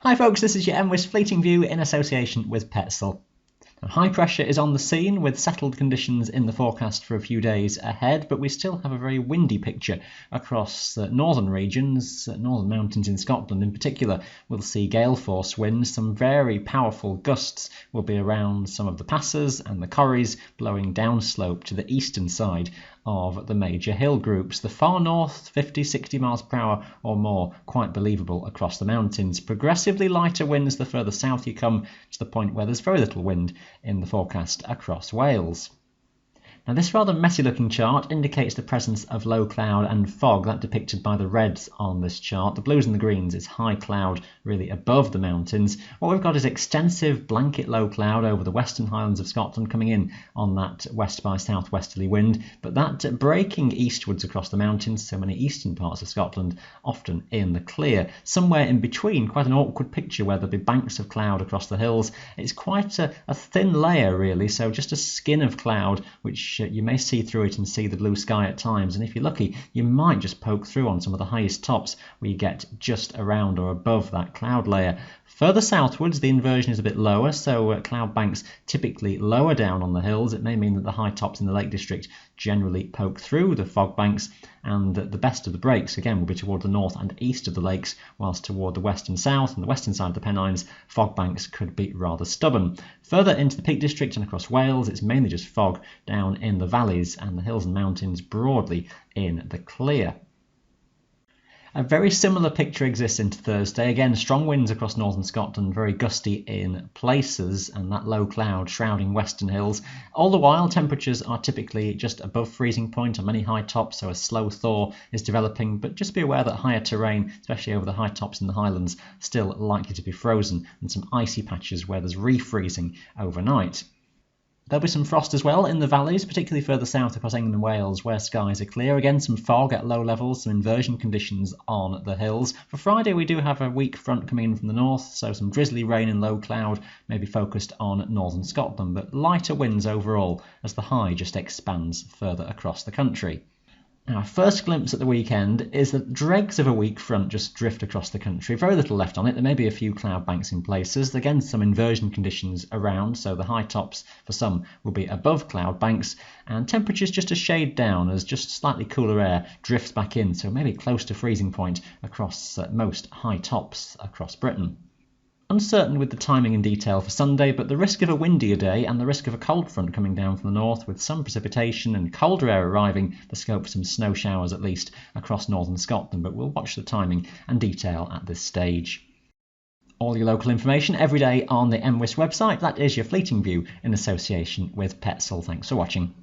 Hi folks, this is your MWIS Fleeting View in association with Petzl. High pressure is on the scene with settled conditions in the forecast for a few days ahead, but we still have a very windy picture across northern regions, northern mountains in Scotland in particular. We'll see gale force winds, some very powerful gusts will be around some of the passes and the corries blowing downslope to the eastern side of the major hill groups. The far north, 50-60 miles per hour or more, quite believable across the mountains. Progressively lighter winds the further south you come, to the point where there's very little wind in the forecast across Wales. Now, this rather messy looking chart indicates the presence of low cloud and fog, that depicted by the reds on this chart. The blues and the greens is high cloud really above the mountains. What we've got is extensive blanket low cloud over the western highlands of Scotland coming in on that west by southwesterly wind, but that breaking eastwards across the mountains, so many eastern parts of Scotland often in the clear. Somewhere in between, quite an awkward picture where there'll be banks of cloud across the hills. It's quite a thin layer really, so just a skin of cloud which you may see through it and see the blue sky at times, and if you're lucky you might just poke through on some of the highest tops where you get just around or above that cloud layer. Further southwards the inversion is a bit lower, so cloud banks typically lower down on the hills. It may mean that the high tops in the Lake District generally poke through the fog banks, and the best of the breaks again will be toward the north and east of the lakes, whilst toward the west and south and the western side of the Pennines fog banks could be rather stubborn. Further into the Peak District and across Wales it's mainly just fog down in the valleys, and the hills and mountains broadly in the clear. A very similar picture exists into Thursday. Again, strong winds across northern Scotland, very gusty in places, and that low cloud shrouding western hills. All the while, temperatures are typically just above freezing point on many high tops, so a slow thaw is developing, but just be aware that higher terrain, especially over the high tops in the Highlands, still likely to be frozen, and some icy patches where there's refreezing overnight. There'll be some frost as well in the valleys, particularly further south across England and Wales where skies are clear. Again, some fog at low levels, some inversion conditions on the hills. For Friday we do have a weak front coming in from the north, so some drizzly rain and low cloud may be focused on northern Scotland, but lighter winds overall as the high just expands further across the country. Our first glimpse at the weekend is that dregs of a weak front just drift across the country. Very little left on it. There may be a few cloud banks in places. Again, some inversion conditions around, so the high tops for some will be above cloud banks, and temperatures just a shade down as just slightly cooler air drifts back in, so maybe close to freezing point across most high tops across Britain. Uncertain with the timing and detail for Sunday, but the risk of a windier day and the risk of a cold front coming down from the north with some precipitation and colder air arriving, the scope for some snow showers at least across northern Scotland, but we'll watch the timing and detail at this stage. All your local information every day on the MWIS website. That is your Fleeting View in association with Petzl. Thanks for watching.